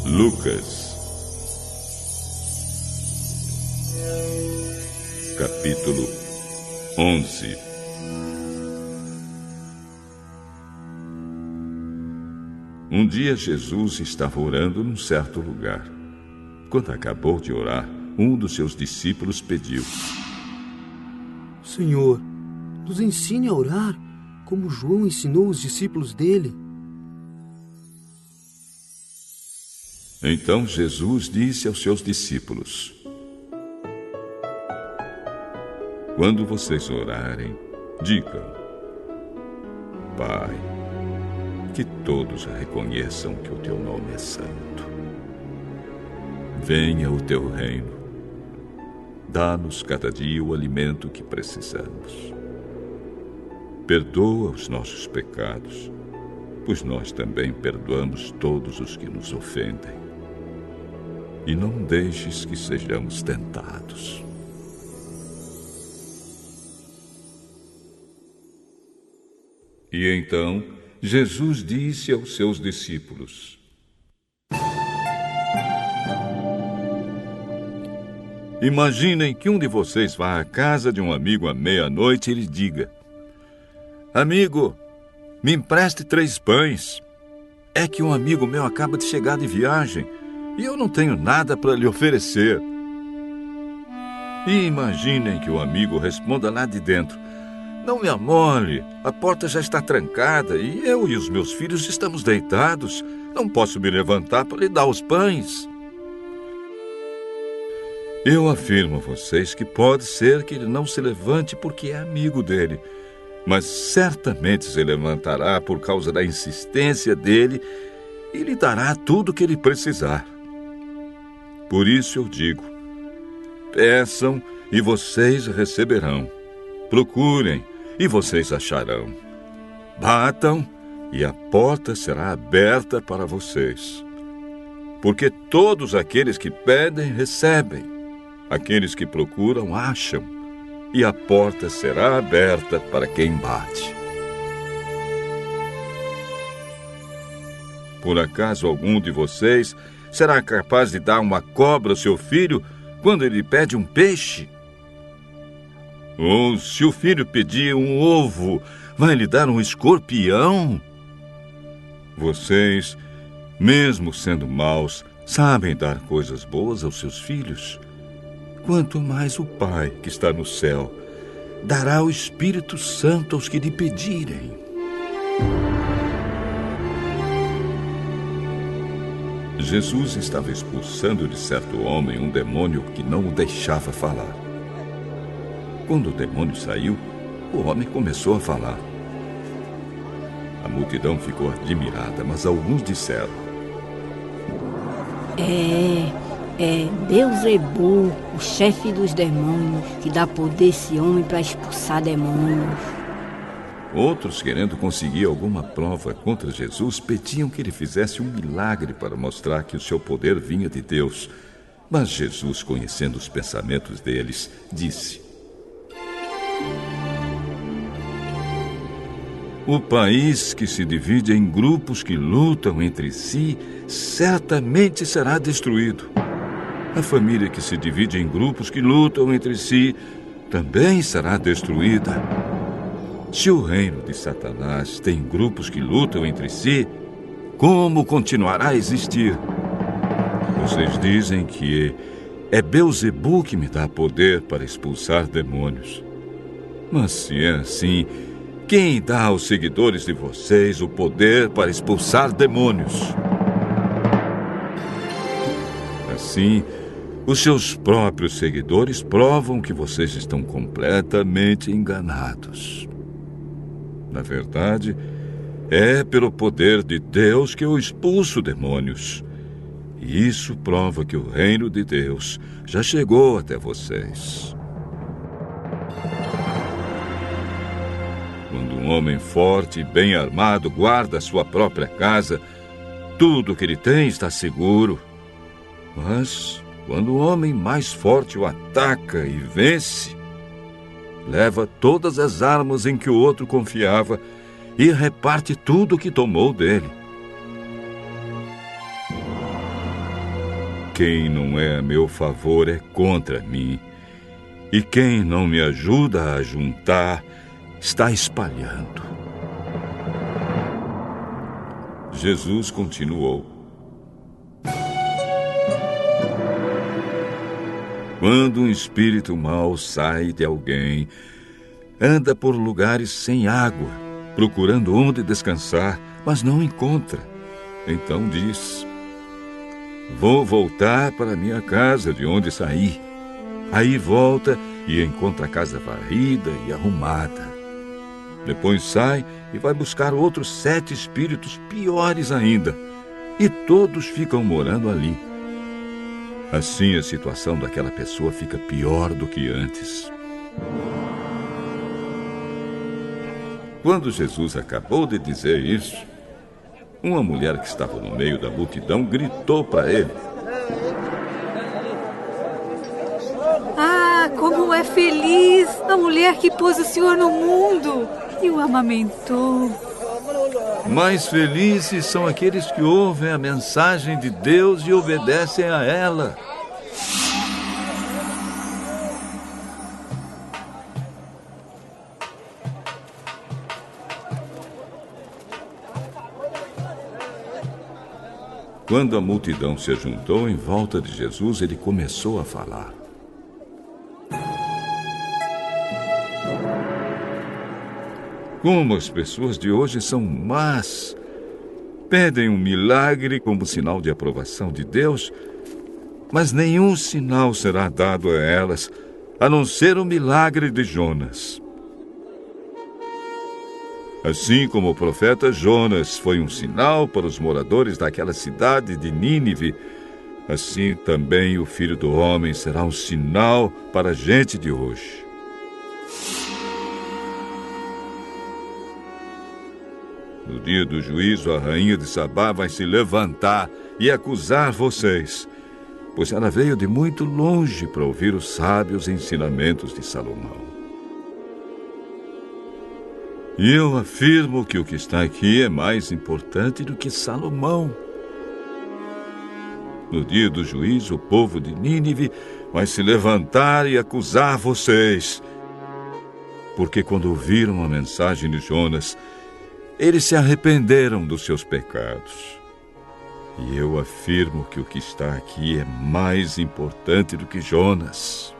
Lucas, capítulo 11. Um dia Jesus estava orando num certo lugar. Quando acabou de orar, um dos seus discípulos pediu: Senhor, nos ensine a orar, como João ensinou os discípulos dele. Então Jesus disse aos seus discípulos: Quando vocês orarem, digam: Pai, que todos reconheçam que o teu nome é santo. Venha o teu reino. Dá-nos cada dia o alimento que precisamos. Perdoa os nossos pecados, pois nós também perdoamos todos os que nos ofendem. E não deixes que sejamos tentados. E então Jesus disse aos seus discípulos: Imaginem que um de vocês vá à casa de um amigo à meia-noite e lhe diga: Amigo, me empreste 3 pães. É que um amigo meu acaba de chegar de viagem e eu não tenho nada para lhe oferecer. E imaginem que o amigo responda lá de dentro: Não me amole, a porta já está trancada e eu e os meus filhos estamos deitados. Não posso me levantar para lhe dar os pães. Eu afirmo a vocês que pode ser que ele não se levante porque é amigo dele, mas certamente se levantará por causa da insistência dele e lhe dará tudo o que ele precisar. Por isso eu digo: peçam e vocês receberão. Procurem e vocês acharão. Batam e a porta será aberta para vocês. Porque todos aqueles que pedem, recebem. Aqueles que procuram, acham. E a porta será aberta para quem bate. Por acaso algum de vocês será capaz de dar uma cobra ao seu filho quando ele pede um peixe? Ou se o filho pedir um ovo, vai lhe dar um escorpião? Vocês, mesmo sendo maus, sabem dar coisas boas aos seus filhos. Quanto mais o Pai, que está no céu, dará o Espírito Santo aos que lhe pedirem. Jesus estava expulsando de certo homem um demônio que não o deixava falar. Quando o demônio saiu, o homem começou a falar. A multidão ficou admirada, mas alguns disseram: É Beelzebul, o chefe dos demônios, que dá poder a esse homem para expulsar demônios. Outros, querendo conseguir alguma prova contra Jesus, pediam que ele fizesse um milagre para mostrar que o seu poder vinha de Deus. Mas Jesus, conhecendo os pensamentos deles, disse: O país que se divide em grupos que lutam entre si, certamente será destruído. A família que se divide em grupos que lutam entre si, também será destruída. Se o reino de Satanás tem grupos que lutam entre si, como continuará a existir? Vocês dizem que é Beelzebul que me dá poder para expulsar demônios. Mas se é assim, quem dá aos seguidores de vocês o poder para expulsar demônios? Assim, os seus próprios seguidores provam que vocês estão completamente enganados. Na verdade, é pelo poder de Deus que eu expulso demônios. E isso prova que o reino de Deus já chegou até vocês. Quando um homem forte e bem armado guarda a sua própria casa, tudo o que ele tem está seguro. Mas quando o homem mais forte o ataca e vence, leva todas as armas em que o outro confiava e reparte tudo o que tomou dele. quem não é a meu favor é contra mim, e quem não me ajuda a juntar está espalhando. Jesus continuou: quando um espírito mau sai de alguém, anda por lugares sem água, procurando onde descansar, mas não encontra. Então diz: vou voltar para minha casa de onde saí. Aí volta e encontra a casa varrida e arrumada. Depois sai e vai buscar outros 7 espíritos piores ainda, e todos ficam morando ali. Assim a situação daquela pessoa fica pior do que antes. Quando Jesus acabou de dizer isso, uma mulher que estava no meio da multidão gritou para ele: ah, como é feliz a mulher que pôs o Senhor no mundo e o amamentou. mais felizes são aqueles que ouvem a mensagem de Deus e obedecem a ela. Quando a multidão se ajuntou em volta de Jesus, ele começou a falar: como as pessoas de hoje são más. Pedem um milagre como sinal de aprovação de Deus, mas nenhum sinal será dado a elas, a não ser o milagre de Jonas. Assim como o profeta Jonas foi um sinal para os moradores daquela cidade de Nínive, assim também o Filho do Homem será um sinal para a gente de hoje. No dia do juízo, a rainha de Sabá vai se levantar e acusar vocês, pois ela veio de muito longe para ouvir os sábios ensinamentos de Salomão. E eu afirmo que o que está aqui é mais importante do que Salomão. No dia do juízo, o povo de Nínive vai se levantar e acusar vocês, porque quando ouviram a mensagem de Jonas, eles se arrependeram dos seus pecados. E eu afirmo que o que está aqui é mais importante do que Jonas.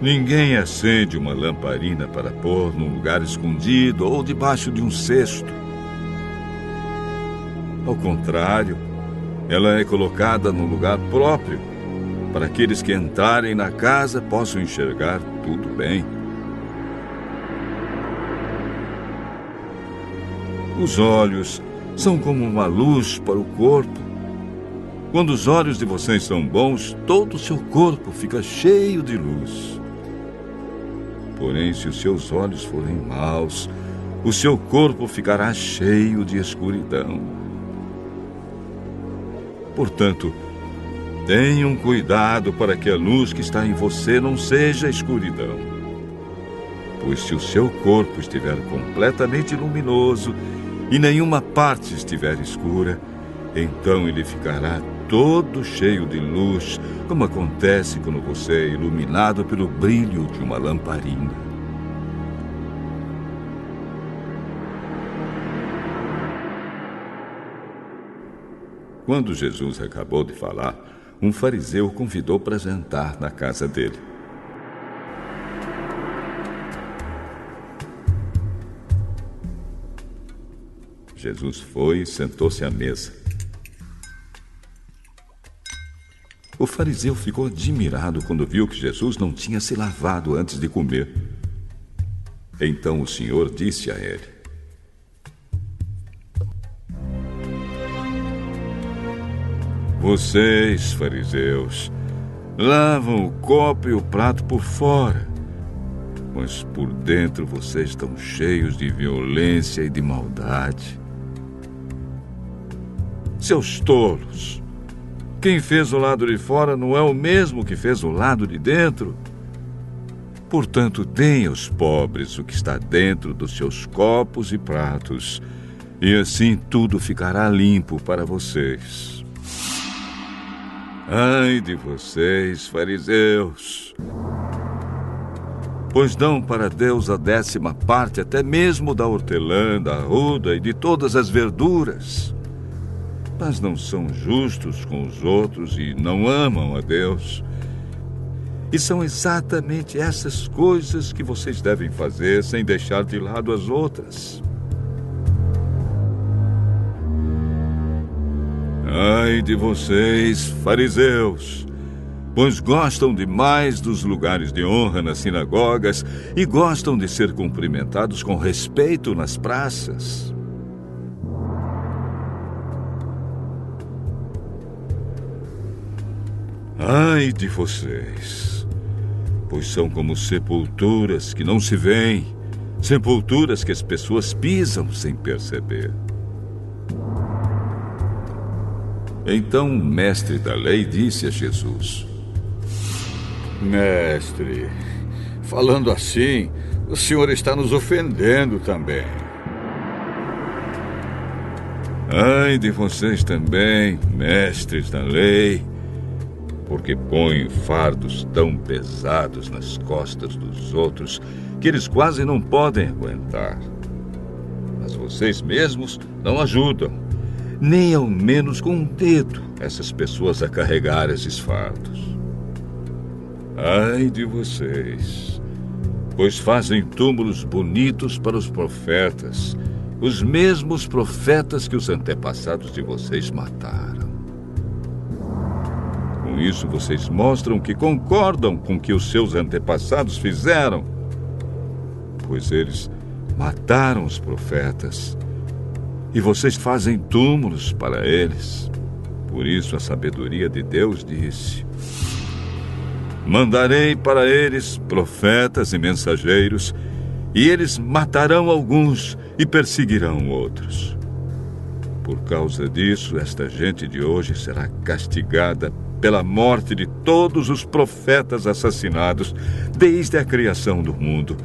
Ninguém acende uma lamparina para pôr num lugar escondido ou debaixo de um cesto. Ao contrário, ela é colocada num lugar próprio, para aqueles que entrarem na casa possam enxergar tudo bem. Os olhos são como uma luz para o corpo. Quando os olhos de vocês são bons, todo o seu corpo fica cheio de luz. Porém, se os seus olhos forem maus, o seu corpo ficará cheio de escuridão. Portanto, tenham cuidado para que a luz que está em você não seja escuridão. Pois se o seu corpo estiver completamente luminoso e nenhuma parte estiver escura, então ele ficará todo cheio de luz, como acontece quando você é iluminado pelo brilho de uma lamparina. Quando Jesus acabou de falar, um fariseu o convidou para jantar na casa dele. Jesus foi e sentou-se à mesa. O fariseu ficou admirado quando viu que Jesus não tinha se lavado antes de comer. Então o Senhor disse a ele: vocês, fariseus, lavam o copo e o prato por fora, mas por dentro vocês estão cheios de violência e de maldade. Seus tolos! Quem fez o lado de fora não é o mesmo que fez o lado de dentro? Portanto, deem aos pobres o que está dentro dos seus copos e pratos, e assim tudo ficará limpo para vocês. Ai de vocês, fariseus! Pois dão para Deus a 10ª parte até mesmo da hortelã, da arruda e de todas as verduras. Mas não são justos com os outros e não amam a Deus. E são exatamente essas coisas que vocês devem fazer sem deixar de lado as outras. Ai de vocês, fariseus! Pois gostam demais dos lugares de honra nas sinagogas e gostam de ser cumprimentados com respeito nas praças. Ai de vocês! Pois são como sepulturas que não se veem, sepulturas que as pessoas pisam sem perceber. Então o mestre da lei disse a Jesus: Mestre, falando assim, o senhor está nos ofendendo também. Ai de vocês também, mestres da lei, porque põem fardos tão pesados nas costas dos outros que eles quase não podem aguentar. Mas vocês mesmos não ajudam, nem ao menos com um dedo, essas pessoas a carregar esses fardos. Ai de vocês, pois fazem túmulos bonitos para os profetas, os mesmos profetas que os antepassados de vocês mataram. Com isso, vocês mostram que concordam com o que os seus antepassados fizeram, pois eles mataram os profetas e vocês fazem túmulos para eles. Por isso, a sabedoria de Deus disse: mandarei para eles profetas e mensageiros, e eles matarão alguns e perseguirão outros. Por causa disso, esta gente de hoje será castigada pela morte de todos os profetas assassinados desde a criação do mundo,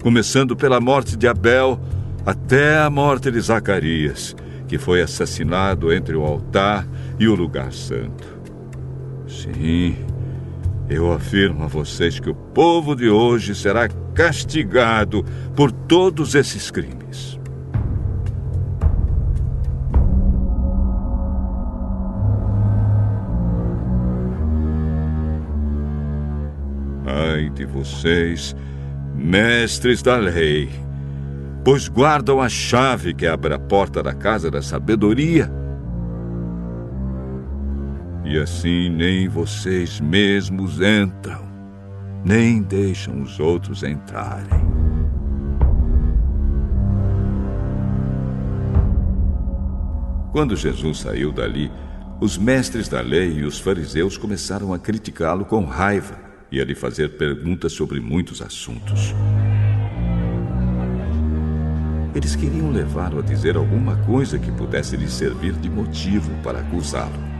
começando pela morte de Abel até a morte de Zacarias, que foi assassinado entre o altar e o lugar santo. Sim, eu afirmo a vocês que o povo de hoje será castigado por todos esses crimes. Ai de vocês, mestres da lei, pois guardam a chave que abre a porta da casa da sabedoria. E assim nem vocês mesmos entram, nem deixam os outros entrarem. Quando Jesus saiu dali, os mestres da lei e os fariseus começaram a criticá-lo com raiva e a lhe fazer perguntas sobre muitos assuntos. Eles queriam levá-lo a dizer alguma coisa que pudesse lhe servir de motivo para acusá-lo.